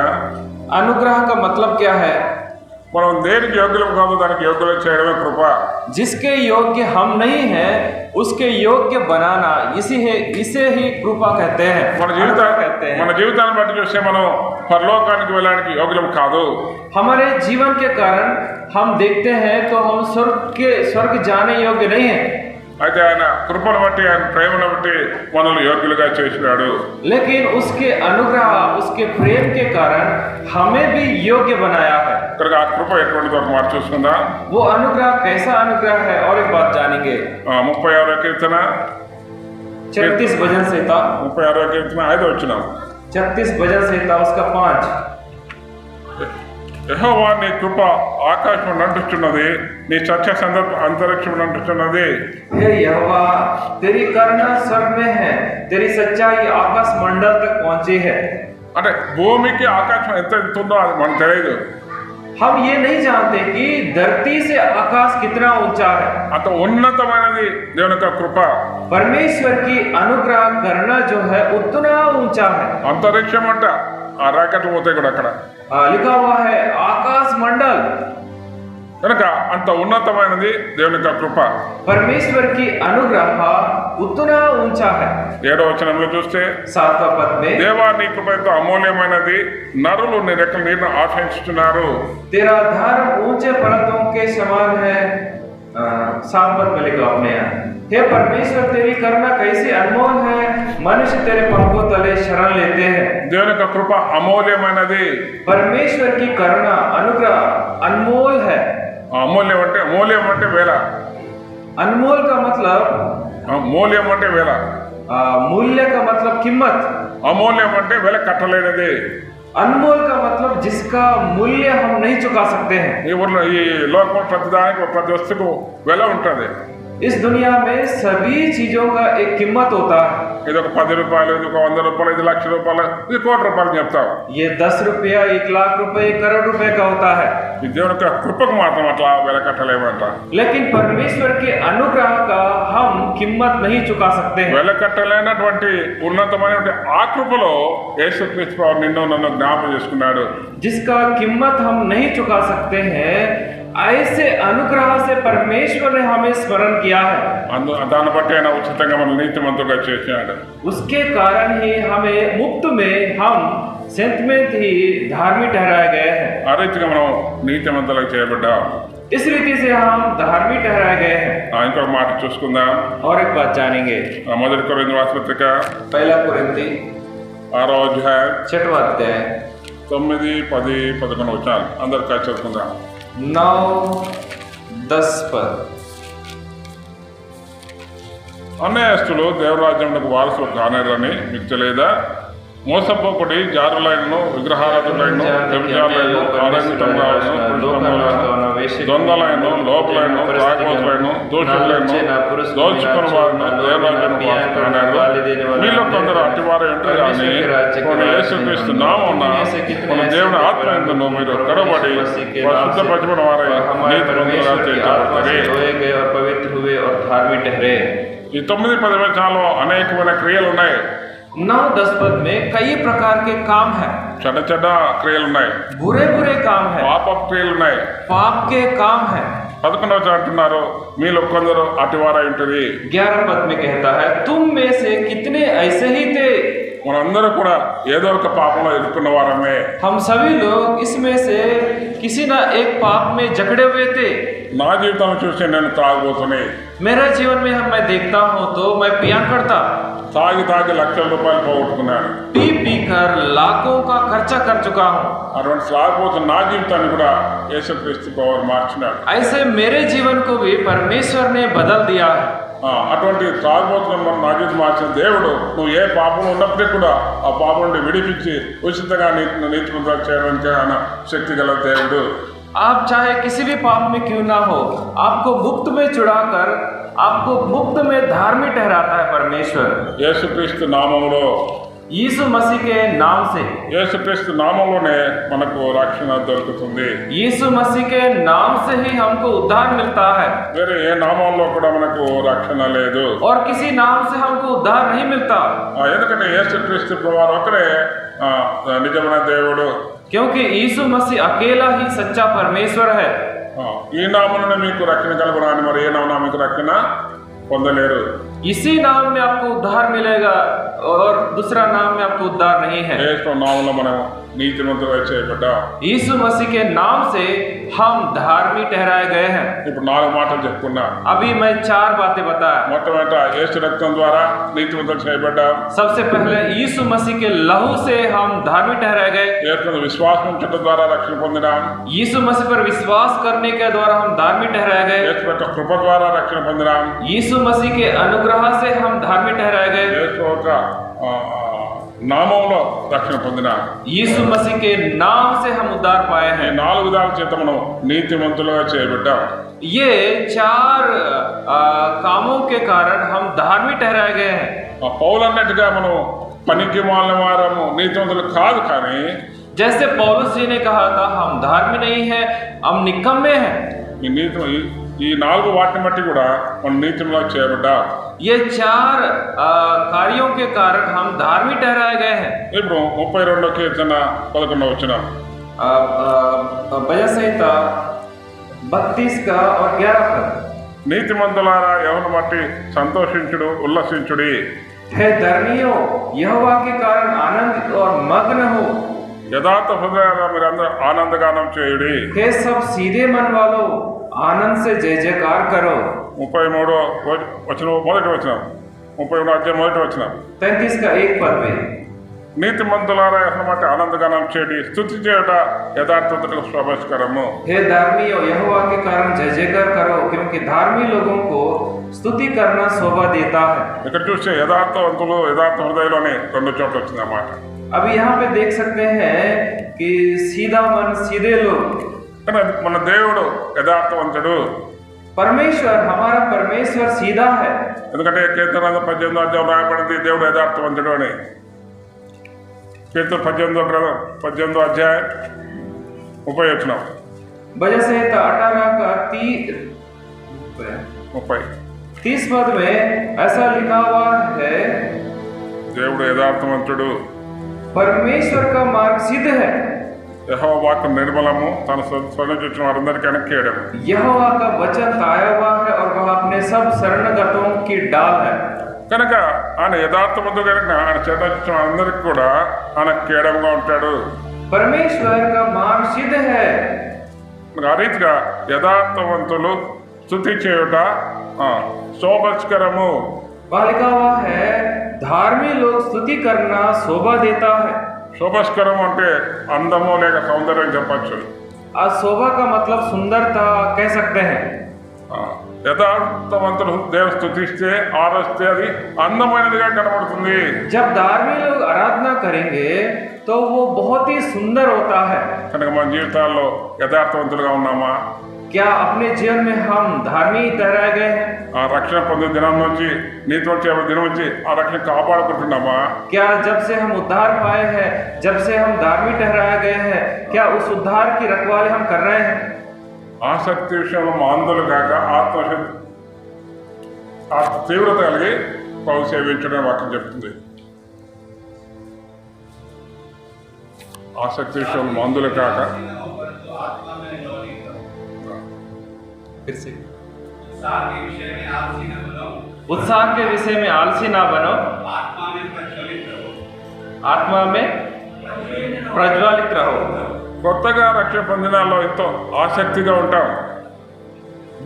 अनुग्रह का मतलब क्या है? మనం దేనికి యోగ్యులం కాదో దానికి యోగ్యులు చేయడమే కృప. जिसके योग्य हम नहीं हैं उसके योग्य बनाना इसे ही कृपा कहते हैं। మన జీవితాన్ని బట్టి చూస్తే మనం పరలోకానికి వెళ్ళడానికి యోగ్యులం కాదు. हमारे जीवन के कारण हम देखते हैं तो हम स्वर्ग जाने योग्य नहीं है। అయితే ఆయన కృపను బట్టి, ఆయన ప్రేమను బట్టి మనల్ని యోగ్యులుగా చేసినాడు. लेकिन उसके अनुग्रह उसके प्रेम के कारण हमें भी योग्य बनाया है। ఇక్కడ ఆ కృప ఎటువంటిదో ఒక మాట చూసుకుందాం. वो अनुग्रह कैसा अनुग्रह है और एक बात जानेंगे। 36వ కీర్తన 36 भजन संहिता 36వ కీర్తన 5వ వచనం. 36 भजन संहिता उसका 5। యెహోవా నీ కృప ఆకాశం అంటుచున్నది, నీ సత్య సందర్భ అంతరిక్షం అంటుచున్నది. हे यहोवा तेरी करुणा स्वर्ग में है, तेरी सच्चाई आकाश मंडल तक पहुंची है। అంటే భూమికి ఆకాశం ఎంత ఉందో అది మనకు తెలియదు. हम ये नहीं जानते कि धरती से आकाश कितना ऊंचा है। అంత ఉన్నతమైనది దేవుని యొక్క కృప. परमेश्वर की अनुग्रह करना जो है उतना ऊंचा है। అంతరిక్షం అంట ఆ రాకెట్లు పోతాయి కూడా అక్కడ. लिखा हुआ है आकाश मंडल। కనుక అంత ఉన్నతమైనది దేవుని యొక్క కృప. परमेश्वर की अनुग्रह उतना ऊंचा है। 7వ వచనంలో చూస్తే 7वां पद में దేవా నీ కృప ఎంతో అమూల్యమైనది, నరులు నీ రెక్కల నీరును ఆశ్రయించుతున్నారు. तेरा धर्म ऊंचे पर्वतों के समान है। 7 पद में लिखा आपने यहाँ, हे परमेश्वर तेरी करुणा कैसी अनमोल है, मनुष्य तेरे पंखों तले शरण लेते हैं। దేవుని యొక్క కృప అమూల్యమైనది. परमेश्वर की करुणा अनुग्रह अनमोल है। మూల్యం అంటే వేల. अनमोल का मतलब మూల్యం అంటే వేల. मूल्य का मतलब कीमत। అమూల్యం అంటే వెల కట్టలేనిది. अनमोल का मतलब जिसका मूल्य हम नहीं चुका सकते हैं। ఈ ఊర్లో ఈ లోకంలో ప్రతిదానికి ప్రతి వస్తువుకు వెల ఉంటుంది. इस दुनिया में सभी चीजों का एक कीमत होता है। ఇది ఒక 10 రూపాయలు, ఇది ఒక 100 రూపాయలు, ఇది 1,00,000 రూపాయలు, ఇది 1,00,00,000 రూపాయలు చెప్తావు. ये 10 रुपया, 1,00,000 रुपए, 1 करोड़ रुपए का होता है। ఈ దేవుని యొక్క కృపకు మాత్రం అట్లా వెల కట్టలేమంట. लेकिन परमेश्वर के अनुग्रह का हम कीमत नहीं चुका सकते हैं। వెల కట్టలేనటువంటి ఉన్నతమైనటువంటి ఆ కృపలో యేసుక్రీస్తు వారు నిన్ను నన్ను జ్ఞాపకం చేసుకున్నాడు. जिसका कीमत हम नहीं चुका सकते हैं, ऐसे अनुग्रह से परमेश्वर ने हमें स्मरण किया है। దాన్ని బట్టి ఆయన ఉచితంగా మన నీతిమంతులుగా చేశాడు. उसके कारण ही हमें मुफ्त में हम संत में ही धार्मिक ठहराए गए हैं। ఆ రీతిగా మనం నీతిమంతులుగా చేయబడ్డాం. इस रीति से हम धार्मिक ठहराए गए हैं। ఇంకొక మాట చూసుకుందాం. और एक बात जानेंगे, మొదటి కొరింథీ రాసిన పత్రిక 1 कुरिन्ती 6వ అధ్యాయం 6वां अध्याय 9, 10, 11 వచనాలు అందరు కలిసి చదువుకుందాం. 9, 10 पद। అన్యాయస్తులు దేవరాజ్యములకు వారసులు కానేరని మీకు తెలియదా? మోసపోకుడి, జారులైనను, విగ్రహారాధులైన, వ్యభిచారులైన, ఆరంగితంగాను, దొంగలైన, లోపలైన, త్రాగబోతులైన, దోషులైన, దోచుకుని వారిని దేవరాజ్యములకు వారసులు కానేరు. మీలో కొందరు అట్టివారు ఏంటో కానీ మన యేసుక్రీస్తు నామమున మన దేవుని ఆత్మ యందును మీరు కడబడి పరిశుద్ధపరచబడిన వారై నీతిమంతులుగా తీర్చబడతారు. ఈ 9-10 వచనాల్లో అనేకమైన క్రియలు ఉన్నాయి. 9-10 पद में कई प्रकार के काम हैं। చెడ్డ చెడ్డ క్రియలు ఉన్నాయి, बुरे बुरे काम हैं, పాప క్రియలు ఉన్నాయి, पाप के काम हैं। 11వ వచనం అంటున్నారు, మీలో కొందరు అటివారై ఉంటుంది. 11 पद में कहता है, तुम में से कितने ऐसे ही थे। మనందరూ కూడా ఏదో ఒక పాపంలో ఇరుక్కున్న వారమే. हम सभी लोग इसमें से किसी न एक पाप में जकड़े हुए थे। నా జీవితాన్ని చూసి నేను తాగుబోతుని, मेरा जीवन में मैं देखता हूँ तो मैं पिया करता, తాగి లక్షల రూపాయలు పోగొట్టుకున్నాను. पी पी कर लाखों का खर्चा कर चुका हूँ। అటువంటి తాగుబోతున్న నా జీవితాన్ని కూడా యేసుక్రీస్తు ప్రభువు మార్చినాడు. ऐसे मेरे जीवन को भी परमेश्वर ने बदल दिया है। అటువంటి తాగుబోతున్న నా జీవితం మార్చిన దేవుడు నువ్వు ఏ పాపం ఉన్నప్పటికీ కూడా ఆ పాపం నుండి విడిపించి ఉచితంగా నీతిమంతులుగా చేయడానికి ఆయన శక్తి గల దేవుడు. आप चाहे किसी भी पाप में क्यों ना हो, आपको मुक्त में छुड़ाकर आपको मुक्त में धार्मिक ठहराता है परमेश्वर। యేసుక్రీస్తు నామములో, यीशु मसीह के नाम से, యేసుక్రీస్తు నామములోనే మనకు రక్షణ దొరుకుతుంది. यीशु मसीह के नाम से ही हमको उद्धार मिलता है। వేరే ఏ నామంలో కూడా మనకు రక్షణ లేదు. और किसी नाम से हमको उद्धार नहीं मिलता, ఎందుకంటే యేసుక్రీస్తు ప్రభువు ఒక్కరే నిజమైన దేవుడు. क्योंकि यीशु मसीह अकेला ही सच्चा परमेश्वर है। ఈ నామములోనే మీకు రక్షణ కలుగునని మరి ఏ నామమున మీకు రక్షణ పొందలేరు. इसी नाम में आपको उद्धार मिलेगा और दूसरा नाम में आपको उद्धार नहीं है। యేసు నామములో మనం నీతిమంతులుగా చేయబడ్డాం. यीशु मसीह के नाम से हम धार्मिक ठहराए गए हैं। ఇప్పుడు 4 మాటలు చెప్పుకున్నా. अभी मैं 4 बातें बताया। మొట్టమొదట యేసు రక్తం ద్వారా నీతిమంతులు చేయబడ్డాం. सबसे पहले यीशु मसीह के लहू से हम धार्मिक ठहराए गए। యేసు విశ్వాసం ఉంచడం ద్వారా రక్షణ పొందినాం. यीशु मसीह पर विश्वास करने के द्वारा हम धार्मिक ठहराए गए। యేసు యొక్క కృప ద్వారా రక్షణ పొందినాం. यीशु मसीह के अनुग्रह से हम धार्मिक ठहराए गए। యేసు యొక్క నామంలో రక్షణ పొందినాం. यीशु मसीह के नाम से हम उद्धार पाए ఈ हैं। 4 విధాల చేత మనం నీతిమంతులుగా చేయబడ్డాం. ये 4 कामों के कारण हम धार्मिक ठहराए गए हैं। పౌలు అన్నట్టుగా మనం పనికి మాలిన వారము నీతిమంతులు కాదు, కానీ जैसे पौलुस जी ने कहा था, हम धार्मिक नहीं हैं, हम निकम्मे हैं। ఈ ఈ 4 వాటిని బట్టి కూడా మనం నీతిలో చేయబడ్డా. ये 4 कार्यों के कारण हम धार्मिक ठहराए गए हैं. ఇప్పుడు 32 కీర్తన 11వ వచనం. भजन संहिता 32 का और 11 पद. నీతిమంతులారా యెహోవాను బట్టి సంతోషించుడు ఉల్లసించుడి. हे धर्मियों यहोवा के कारण आनंदित और मग्न हो. యథార్థ హృదయారా మీరందరూ ఆనందగానం చేయుడి. हे सब सीधे मन वालों आनंद से जय जयकार करो. 33వ వచనం మొదటి వచనం. 33వ అధ్యాయం మొదటి వచనం. 33 का 1 पद में. నీతిమంతులారా యెహోవాను బట్టి ఆనందగానం చేయుడి. స్తుతి చేయుట యథార్థతకు శోభస్కరము. हे धर्मियों यहोवा के कारण जय जयकार करो क्योंकि धार्मिक लोगों को स्तुति करना शोभा देता है. ఇక్కడ చూస్తే యథార్థవంతులు యథార్థ హృదయంలోనే 2 చోట్ల వచ్చింది అన్నమాట. अभी यहाँ पे देख सकते हैं कि सीधा मन सीधे लोग. మన దేవుడు యథార్థవంతుడు. परमेश्वर हमारा परमेश्वर सीधा है. ఎందుకంటే కీర్తన 18వ అధ్యాయం రాయబడింది దేవుడు యథార్థవంతుడు అని. కీర్తన 18వ అధ్యాయం 30 వచనం. भजन संहिता 18 का 30 पद में ऐसा लिखा हुआ है దేవుడు యథార్థవంతుడు. परमेश्वर का मार्ग सिद्ध है. యెహోవా వాక్కు నిర్మలము తన స్వరణించిన వారందరికీ వెనక్కియడం. यहोवा का वचन ताया हुआ है और वह अपने सब शरणगतों की डाल है. కనుక ఆయన యథార్థవంతుడు కనుక ఆయన చేతనిచ్చిన వారందరికీ కూడా ఆయన కేడంగా ఉంటాడు. परमेश्वर का मार्ग सिद्ध है. ఆ రీతిగా యథార్థవంతులు స్తుతి చేయుట శోభస్కరము. वहाँ लिखा हुआ है धार्मिक लोग स्तुति करना शोभा देता है. శోభస్కరం అంటే అందము లేక సౌందర్యం చెప్పచ్చు. आज शोभा का मतलब सुंदरता कह सकते हैं. యథార్థవంతులు దేవుని స్తుతిస్తే ఆరాధిస్తే అది అందమైనదిగా కనబడుతుంది. जब धार्मिक लोग आराधना करेंगे तो वो बहुत ही सुंदर होता है. కనుక మన జీవితాల్లో యథార్థవంతులుగా ఉన్నామా? क्या अपने जीवन में हम धार्मिक ठहराए गए हैं? ఆ రక్షణ పొందే దినం నుంచి నీతివంత చేయబడిన దినం నుంచి ఆ రక్షణ కాపాడుకుంటున్నామా? क्या जब से हम उद्धार पाए हैं जब से हम धार्मिक ठहराए गए हैं क्या उस उद्धार की रखवाली हम कर रहे हैं? ఆసక్తి విషయంలో మాందులు కాక ఆత్మ తీవ్రత కలిగి పౌలు సేవించడం వాక్యం చెప్తుంది. ఆసక్తి విషయంలో మందులు కాక उत्साह के विषय में आलसी ना बनो. आत्मा में प्रज्वलित रहो. కొత్తగా రక్షణ పొందినాల్లో ఎంతో ఆసక్తిగా ఉంటాం.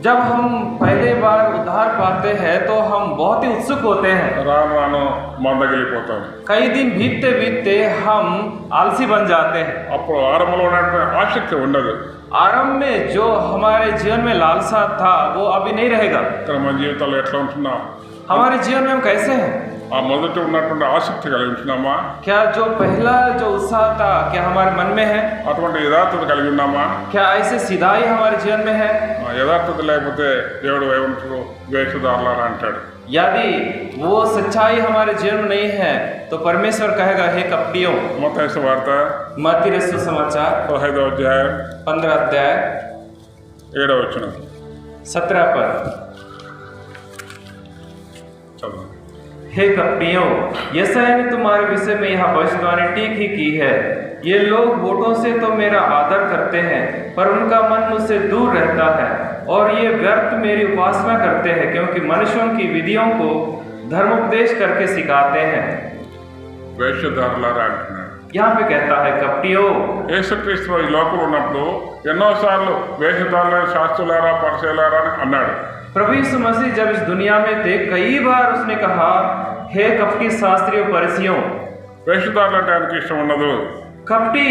जब हम पहले बार उद्धार पाते हैं तो हम बहुत ही उत्सुक होते हैं. రాను రాను మందగిలిపోతాం. कई दिन बीतते बीतते हम आलसी बन जाते हैं. అప్పుడు ఆరంభంలో ఉన్నటువంటి ఆసక్తి ఉండదు. आरंभ में जो हमारे जीवन में लालसा था वो अभी नहीं रहेगा. మన జీవితంలో ఎట్లా ఉంటున్నాం? हमारे जीवन में हम कैसे हैं? ఆ మొదట ఉన్నటువంటి ఆసక్తి కలిగి ఉంటున్నామా? क्या जो पहला जो उत्साह था क्या हमारे मन में है? అటువంటి యథార్థత కలిగి ఉన్నామా? क्या ऐसे सीधाई हमारे जीवन में है? యథార్థత లేకపోతే దేవుడు ఏమంటాడు? వేషధారులారా అంటాడు. यदि वो सच्चाई हमारे जीवन में नहीं है तो परमेश्वर कहेगा हे कपटियों. మత్తయి సువార్త मत्ती रचित सुसमाचार 15వ అధ్యాయం 15 अध्याय 7వ వచనం 17 पद. చదువు. हे कपटियों यशायाह ने तुम्हारे विषय में यह भविष्यवाणी ठीक ही की है. ये लोग होठों से तो मेरा आदर करते हैं पर उनका मन मुझसे दूर रहता है और ये व्यर्थ मेरी उपासना करते हैं क्योंकि मनुष्यों की विधियों को धर्मोपदेश करके सिखाते हैं. వేషధారులారా అంటున్నాడు. यहाँ पे कहता है कपटियों. యేసుక్రీస్తు ఈ లోకంలో ఉన్నప్పుడు ఎన్నోసార్లు వేషధారుల శాస్త్రులారా పరిశీలారా అని అన్నాడు. प्रभु यीशु मसीह जब इस दुनिया में थे कई बार उसने कहा हे कपटी शास्त्रियों फरीसियों. వేషధారులు అంటే ఆయనకి ఇష్టం ఉండదు. कपटी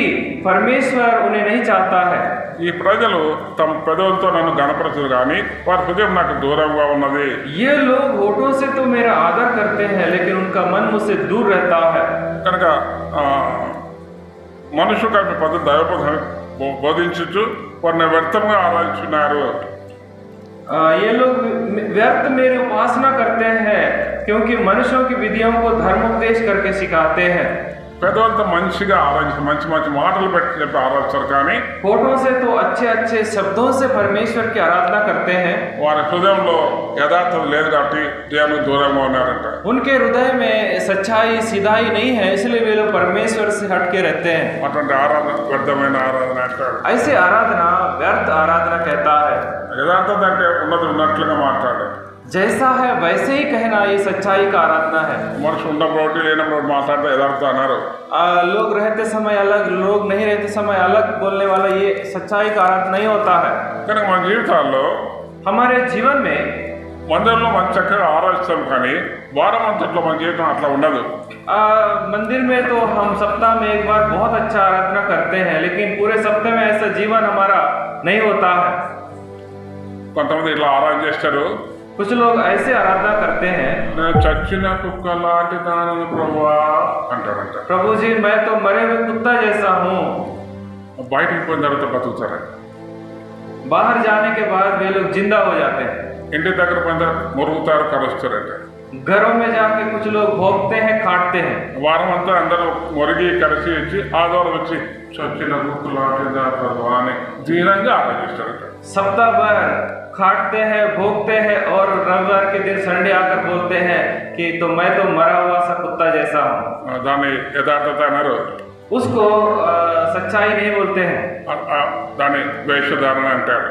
परमेश्वर उन्हें नहीं चाहता है. ఈ ప్రజలు తమ పెదవులతో నన్ను గణపరచరు కానీ వారి హృదయం నాకు దూరంగా ఉన్నది. ये लोग होठों से तो मेरा आदर करते हैं लेकिन उनका मन मुझसे दूर रहता है. కనుక మనుషులు కలిపి పద్ధతి దైవబోధన బోధించు వారిని వ్యర్థంగా ఆరాధించున్నారు. ये लोग व्यर्थ मेरी उपासना करते हैं क्योंकि मनुष्यों की विधियों को धर्मोपदेश करके सिखाते हैं. పెద్దవాళ్ళతో మంచిగా ఆరాధించి మంచి మంచి మాటలు పెట్టి చెప్పి ఆరాధిస్తారు కానీ होठों से तो अच्छे अच्छे शब्दों से परमेश्वर की आराधना करते हैं, వారి హృదయంలో యథార్థత లేదు కాబట్టి దేవునికి దూరంగా ఉన్నారంట. उनके हृदय में सच्चाई सीधाई नहीं है, इसलिए वे लोग परमेश्वर से हट के रहते हैं। అటువంటి ఆరాధన వ్యర్థమైన ఆరాధన అంటాడు. ऐसे आराधना व्यर्थ आराधना कहता है। యథార్థత అంటే ఉన్నది ఉన్నట్లుగా మాట్లాడాలి. जैसा है वैसे ही कहना, ये सच्चाई का आराधना है। మనిషి ఉన్నప్పుడు లేనప్పుడు మాట్లాడితే యథార్థత అన్నారు. लोग रहते समय अलग, लोग नहीं रहते समय अलग बोलने वाला ये सच्चाई का आराधना नहीं होता है। కనుక మన జీవితాల్లో हमारे जीवन में మందిరంలో మంచి చక్కగా ఆరాధిస్తాం కానీ వారం అంతట్లో మన జీవితం అట్లా ఉండదు. मंदिर में तो हम सप्ताह में एक बार बहुत अच्छा आराधना करते हैं, लेकिन पूरे सप्ताह में ऐसा जीवन हमारा नहीं होता है। కొంతమంది ఇట్లా ఆరాధన చేస్తారు. कुछ लोग ऐसे आराधना करते हैं, నేను చచ్చిన కుక్క లాంటి దానను ప్రభువా అంటారంట. प्रभु जी मैं तो मरे हुए कुत्ता जैसा हूँ। బయటికి పోయిన తర్వాత బతుకుతారు. बाहर जाने के बाद वे लोग जिंदा हो जाते हैं। ఇంటి దగ్గర పోయిన తర్వాత మురుగుతారు, కలుస్తారంట. घरों में जाके कुछ लोग भोगते हैं, काटते हैं। వారం అంతా అందరూ మురిగి కలిసి వచ్చి ఆదివారం వచ్చి చచ్చిన కుక్క లాంటి ప్రభువా అని దీనంగా ఆరాధిస్తారంట. सप्ताह भर काटते हैं, भोगते हैं और रविवार के दिन संडे आकर बोलते हैं कि तो मैं तो मरा हुआ सा कुत्ता जैसा हूँ। దాన్ని యథార్థత అన్నారు. उसको सच्चाई नहीं बोलते हैं, దాన్ని వేషధారణ అంటారు.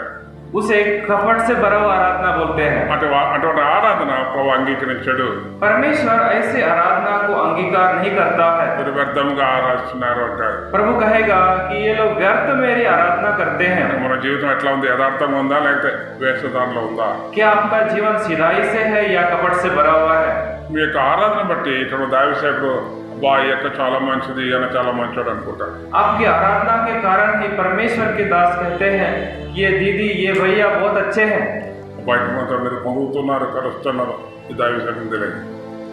उसे कपट से भरा हुआ आराधना बोलते हैं। అటువంటి ఆరాధన ప్రభు అంగీకరించాడు. परमेश्वर ऐसे आराधना को अंगीकार नहीं करता है। మీరు వ్యర్థంగా ఆరాధిస్తున్నారు అంటారు. प्रभु कहेगा कि ये लोग व्यर्थ मेरी आराधना करते हैं। మన జీవితం ఎట్లా ఉంది? యథార్థంగా ఉందా లేకపోతే వేషధారణలో ఉందా? क्या आपका जीवन सीधाई से है या कपट से भरा हुआ है? మీ యొక్క ఆరాధన బట్టి ఇక్కడ దైవసేవకుడు బా యొక్క చాలా మంచిది ఈయన చాలా మంచోడు అనుకుంటారు. आपकी आराधना के कारण ही परमेश्वर के दास कहते हैं ये दीदी ये भैया बहुत अच्छे हैं। బయట మాత్రం మీరు పొందుతున్నారు, కలుస్తున్నారు, ఈ దైవసేవకుని తెలియదు.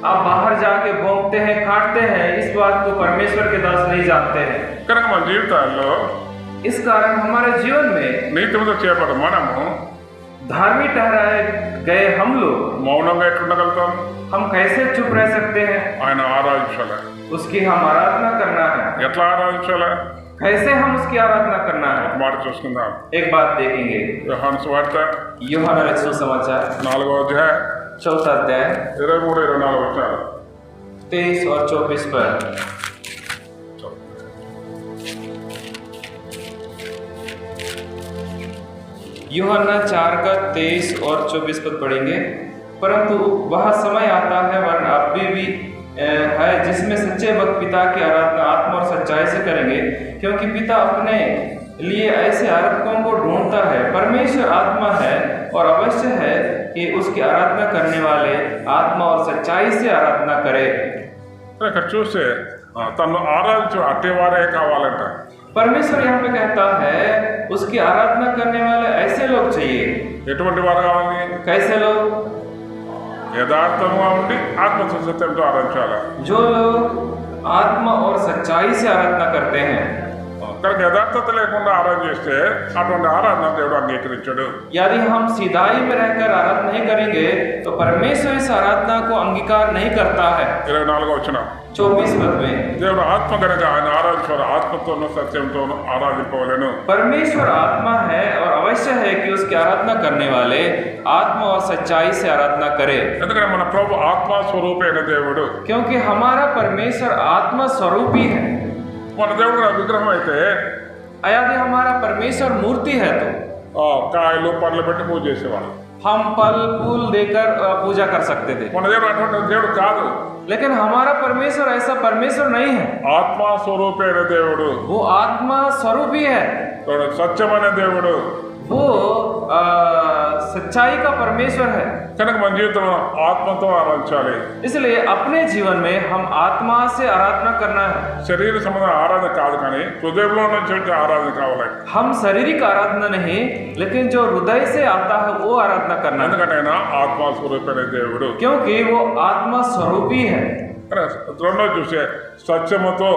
आप बाहर जाके भोंकते हैं, काटते हैं, इस बात को परमेश्वर के दास नहीं जानते हैं। కనుక మన జీవితాల్లో इस कारण हमारे जीवन में నీతిమంతులు చేయబడ్డ మనము धार्मिक ठहराए गए हम लोग మౌనంగా ఎట్లుండగలుగుతాం? हम कैसे चुप रह सकते हैं? ఆయన ఆరాధించాలి. उसकी हम आराधना करना है। ఎట్లా ఆరాధించాలి? कैसे हम उसकी आराधना करना है? ఒక మాట చూసుకుందాం. एक बात देखेंगे, యోహాను సువార్త यूहन्ना रचित सुसमाचार 4వ అధ్యాయం 4 अध्याय 23-24 వచనాలు. 23 और 24 पर। यूहन्ना 4 का 23 और 24 पद पढ़ेंगे। परंतु वह समय आता है, वरन अभी भी है, जिसमें सच्चे भक्त पिता की आराधना आत्मा और सच्चाई से करेंगे, क्योंकि पिता अपने लिए ऐसे आराधकों को ढूंढता है। परमेश्वर आत्मा है और अवश्य है कि उसकी आराधना करने वाले आत्मा और सच्चाई से आराधना करे। ఇక్కడ చూస్తే తను ఆరాధించే అట్టేవారే కావాలంట. परमेश्वर यहाँ पे कहता है उसकी आराधना करने वाले ऐसे लोग चाहिए। ఎటువంటి వారు కావాలి? कैसे लोग? యథార్థంగా ఉండి ఆత్మసత్యంతో ఆరాధించాలి. जो लोग आत्मा और सच्चाई से आराधना करते हैं। కనుక యథార్థత లేకుండా ఆరాధన చేస్తే అటువంటి ఆరాధన దేవుడు అంగీకరించాడు. यदि हम सीधाई में रहकर आराधना नहीं करेंगे तो परमेश्वर इस आराधना को अंगीकार नहीं करता है। 24వ వచనం 24 पद में దేవుడు ఆత్మ కనుక ఆయన ఆరాధించారు, ఆత్మతోనూ సత్యంతోనూ ఆరాధింపవలెను. परमेश्वर आत्मा है और अवश्य है कि उसकी आराधना करने वाले आत्मा और सच्चाई से आराधना करे। ఎందుకంటే మన ప్రభు ఆత్మ స్వరూపైన దేవుడు. क्योंकि हमारा परमेश्वर आत्मा स्वरूपी है। మన దేవుడు విగ్రహం అయితే यदि हमारा परमेश्वर मूर्ति है तो కాయలు పండ్లు పెట్టి పూజ చేసేవాడు. हम फल फूल देकर पूजा कर सकते थे, మన దేవుడు అటువంటి దేవుడు కాదు. लेकिन हमारा परमेश्वर ऐसा परमेश्वर नहीं है। ఆత్మ స్వరూపైన దేవుడు, वो आत्मा स्वरूपी है, సత్యమైన దేవుడు, वो सच्चाई का परमेश्वर है। కనుక మన జీవితంలో ఆత్మతో ఆరాధించాలి. इसलिए अपने जीवन में हम आत्मा से आराधना करना है। శరీర సంబంధ ఆరాధన కాదు కానీ హృదయంలో నుంచి వచ్చే ఆరాధన కావాలి. हम शारीरिक आराधना नहीं, लेकिन जो हृदय से आता है वो आराधना करना है, ఎందుకంటే ఆయన ఆత్మ స్వరూపైన దేవుడు. क्योंकि वो आत्मा स्वरूपी है। రెండో చూసే సత్యముతో,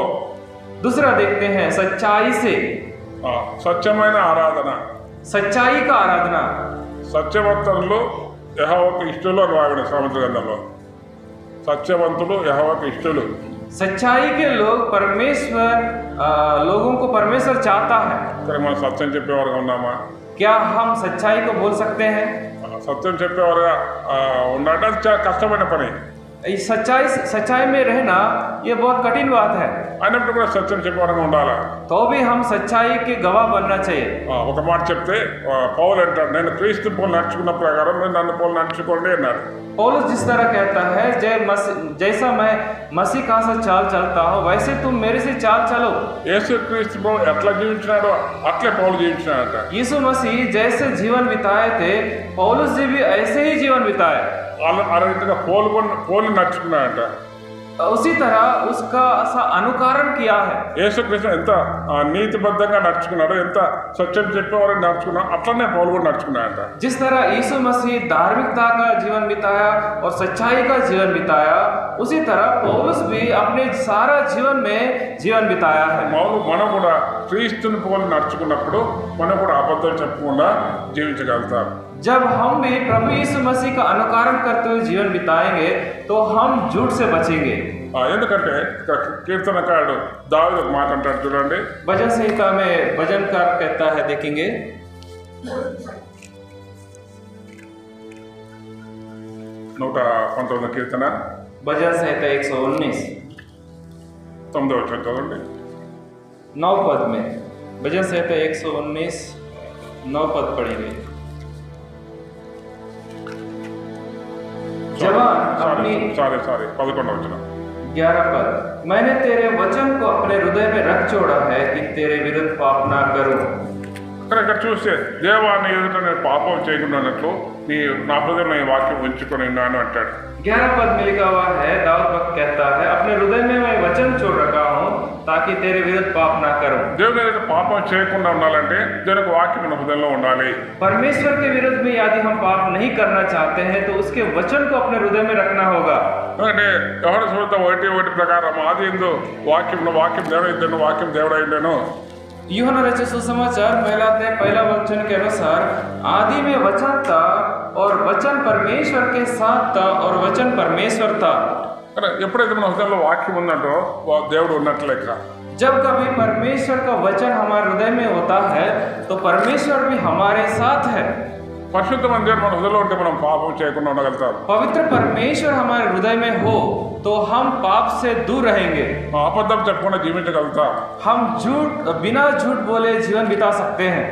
दूसरा देखते हैं सच्चाई से, సత్యమైన ఆరాధన. सच्चाई का आराधना। సత్యవంతులు యెహోవాకు ఇష్టలు అని రాయబడింది సామెతల గ్రంథంలో. సత్యవంతులు యెహోవాకు ఇష్టలు. सच्चाई के लोग परमेश्वर लोगों को परमेश्वर चाहता है। కానీ మనం సత్యం చెప్పేవారుగా ఉన్నామా? क्या हम सच्चाई को बोल सकते हैं? సత్యం చెప్పేవారుగా ఉండడం చాలా కష్టమైన పని. सच्चाई में रहना ये बहुत कठिन बात है। అయినప్పుడు కూడా సత్యం చెప్పేవారుగా ఉండాలా? तो भी हम सच्चाई के गवाह बनना चाहिए। ఒక మాట చెప్తే పౌలు అంటాడు, నేను క్రీస్తు పోలు నడుచుకున్న ప్రకారం మీరు నన్ను పోలు నడుచుకోండి అన్నాడు. पौलुस जिस तरह कहता है जैसा मैं मसीह का सा चाल चलता हूँ वैसे तुम मेरे से चाल चलो। యేసుక్రీస్తు ప్రభు ఎట్లా జీవించినాడో అట్లే పౌలు జీవించినాడట. यीशु मसीह जैसे जीवन बिताए थे पौलुस जी भी ऐसे ही जीवन बिताए। ఆ రీతిగా పోలి నడుచుకున్నాడట. उसी तरह उसका अनुकरण किया है। యేసుక్రీస్తు ఎంత నీతిబద్ధంగా నడుచుకున్నాడో, ఎంత సత్యం చెప్పేవారు నడుచుకున్నాడో అట్లనే పౌలు కూడా నడుచుకున్నాడట. जिस तरह यीशु मसीह धार्मिकता का जीवन बिताया और सच्चाई का जीवन बिताया उसी तरह पौलुस भी अपने सारा जीवन में जीवन बिताया है। మనం కూడా క్రీస్తుని పోలి నడుచుకున్నప్పుడు మనం కూడా అబద్ధం చెప్పకుండా జీవించగలుగుతాం. जब हम भी प्रभु यीशु मसीह का अनुकरण करते हुए जीवन बिताएंगे तो हम झूठ से बचेंगे। ఎందుకంటే కీర్తనకారుడు దావీదు ఒక మాట అంటాడు చూడండి. भजन संहिता में भजनकार कहता है, देखेंगे 119 కీర్తన भजन संहिता 119 9వ వచనం చదవండి. 9 पद में भजन संहिता 119 9 पद पढ़ेंगे। जवान अपनी 11వ వచనం 11 पद, मैंने तेरे वचन को अपने हृदय में रख छोड़ा है कि तेरे विरुद्ध पाप ना करूं। ఇక్కడ చూస్తే దేవాన్ని ఎదుట నేను పాపం చేయకుండా నా హృదయంలో ఈ వాక్యం ఉంచుకొని ఉన్నాను అంటాడు. 11 पद में लिखा हुआ है, दाऊद भक्त कहता है, अपने हृदय में मैं वचन छोड़ रखा हूँ ताकि तेरे विरुद्ध पाप ना करूं। దేవుని ఎదుట పాపం చేయకుండా ఉండాలంటే దేవునికి వాక్యం మన హృదయంలో ఉండాలి. परमेश्वर के विरुद्ध में यदि हम पाप नहीं करना चाहते हैं तो उसके वचन को अपने हृदय में रखना होगा। ఎందుకంటే ఎవరి చూడతా ఒకటి ప్రకారం ఆది ఎందు వాక్యం దేవుడైందను వాక్యం దేవుడైందను. यूहन्ना रचित सुसमाचार पहला वचन के अनुसार आदि में वचन था और वचन परमेश्वर के साथ था और वचन परमेश्वर था। ఎప్పుడైతే మన హృదయంలో వాక్యం ఉందంటో దేవుడు ఉన్నట్లు లెక్క. जब कभी परमेश्वर का वचन हमारे हृदय में होता है तो परमेश्वर भी हमारे साथ है। పరిశుద్ధమైన దేవుడు మన హృదయంలో ఉంటే మనం పాపం చేయకుండా ఉండగలుగుతాం. पवित्र परमेश्वर हमारे हृदय में हो तो हम पाप से दूर रहेंगे। అబద్ధం చెప్పకుండా జీవించగలుగుతాం. हम बिना झूठ बोले जीवन बिता सकते हैं।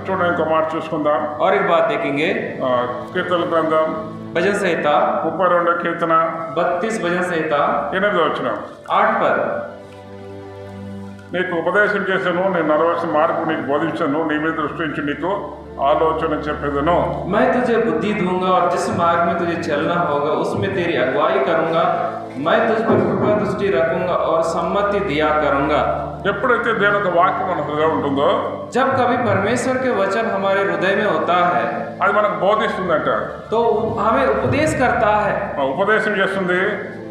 చూడండి ఇంకో మాట చూసుకుందాం. और एक बात देखेंगे, కీర్తన గ్రంథం भजन संहिता 32 కీర్తన 32 भजन संहिता 8వ వచనం 8 पद, నీకు ఉపదేశం చేశాను, నేను నడవలసిన మార్పు నీకు బోధించాను, నీ మీద దృష్టించి నీకు ఆలోచన చెప్పేదను. मैं तुझे बुद्धि दूंगा और जिस मार्ग में तुझे चलना होगा उसमें तेरी अगुवाई करूंगा, मैं तुझ पर कृपा दृष्टि रखूंगा और सम्मति दिया करूंगा। ఎప్పుడైతే దేవుని యొక్క వాక్యం మన హృదయం ఉంటుందో, जब कभी परमेश्वर के वचन हमारे हृदय में होता है అది మనకు బోధిస్తుందంట. तो हमें उपदेश करता है। ఉపదేశం చేస్తుంది,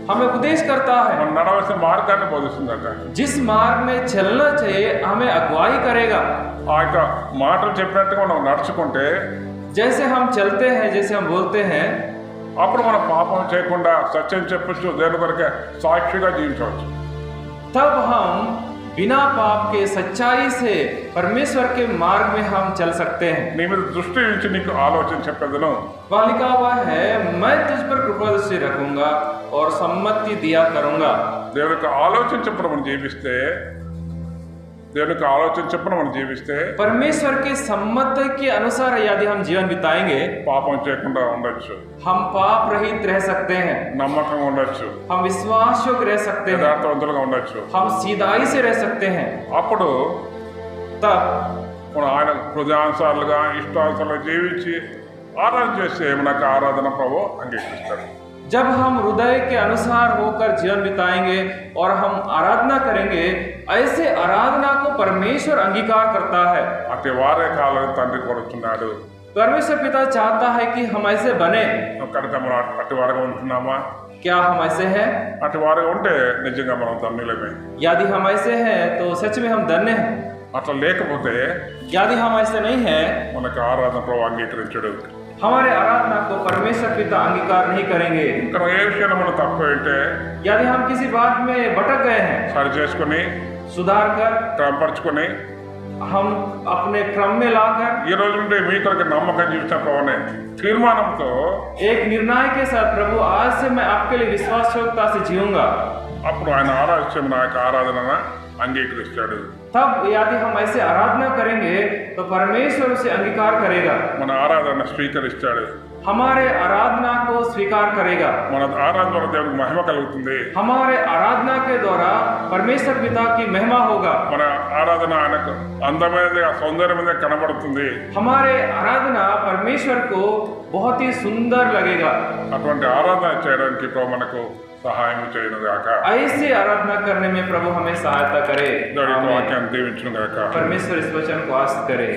हमें उपदेश करता है, మనం నడవలసిన మార్గాన్ని బోధిస్తుందంట. जिस मार्ग में चलना चाहिए हमें अगुवाई करेगा। ఆ యొక్క మాటలు చెప్పినట్టుగా మనం నడుచుకుంటే, जैसे हम चलते हैं, जैसे हम बोलते हैं, అప్పుడు మనం పాపం చేయకుండా సత్యం చెప్పొచ్చు, దేవుని కొరకే సాక్షిగా జీవించవచ్చు. तब हम बिना पाप के सच्चाई से परमेश्वर के मार्ग में हम चल सकते हैं। నీ మీద దృష్టి ఉంచి నీకు ఆలోచన చెప్పేదను. वहाँ लिखा हुआ है, मैं तुझ पर कृपा दृष्टि रखूंगा और सम्मति दिया करूंगा। దేవుని యొక్క ఆలోచన చెప్పున మనం జీవిస్తే, దేవుని యొక్క ఆలోచన చెప్పున మనం జీవిస్తే परमेश्वर के सम्मति के अनुसार यदि हम जीवन बिताएंगे పాపం చేయకుండా ఉండొచ్చు, हम पाप रहित रह सकते हैं, నమ్మకంగా ఉండొచ్చు, हम विश्वास योग्य रह सकते हैं, యథార్థవంతులుగా ఉండొచ్చు. हम सीधाई से रह सकते हैं। అప్పుడు तब మనం ఆయన హృదయానుసారులుగా ఇష్టానుసారులుగా జీవించి ఆరాధన చేస్తే మనకు ఆరాధన ప్రభు అంగీకరిస్తాడు. जब हम हृदय के अनुसार होकर जीवन बिताएंगे और हम आराधना करेंगे, ऐसे आराधना को परमेश्वर अंगीकार करता है। అట్టి వారే కావాలని తండ్రి కోరుతున్నాడు. परमेश्वर पिता चाहता है कि हम ऐसे बने। కనుక మనం అట్టి వారుగా ఉంటున్నామా? क्या हम ऐसे हैं? అట్టి వారుగా ఉంటే నిజంగా మనం ధన్యులమే. यदि हम ऐसे हैं तो सच में हम धन्य हैं। అట్లా లేకపోతే यदि हम ऐसे नहीं हैं, మనకు ఆరాధన ప్రభు అంగీకరించడు. हमारे आराधना को परमेश्वर पिता अंगीकार नहीं करेंगे। ఇక్కడ ఏ విషయంలో మనం తక్కువ అంటే यदि हम किसी बात में भटक गए हैं, సరి చేసుకుని सुधार कर క్రమపరుచుకొని हम अपने क्रम में लाकर ఈ రోజు నుండి మీ కొరకు నమ్మకం జీవించడం అనే తీర్మానంతో एक निर्णय के साथ, प्रभु आज से मैं आपके लिए विश्वासयोग्यता से जीऊंगा, అప్పుడు ఆయన ఆరాధ్యం నా యొక్క ఆరాధన అంగీకరిస్తాడు. तब यदि हम ऐसे आराधना करेंगे तो परमेश्वर उसे अंगीकार करेगा, మన ఆరాధన స్వీకరిస్తాడు. हमारे आराधना को स्वीकार करेगा। మన ఆరాధన ద్వారా దేవునికి మహిమ కలుగుతుంది. हमारे आराधना के द्वारा परमेश्वर पिता की महिमा होगा। మన ఆరాధన ఆయనకు అందమైనదిగా సౌందర్యమైనదిగా కనబడుతుంది. हमारे आराधना परमेश्वर को बहुत ही सुंदर लगेगा। అటువంటి ఆరాధన చేయడానికి ప్రభు మనకు సహాయం చేయను గాక. ऐसे आराधना करने में प्रभु हमें सहायता करे। దేవుడి యొక్క వాక్యాన్ని దీవించును గాక. परमेश्वर इस वचन को आशीष करे।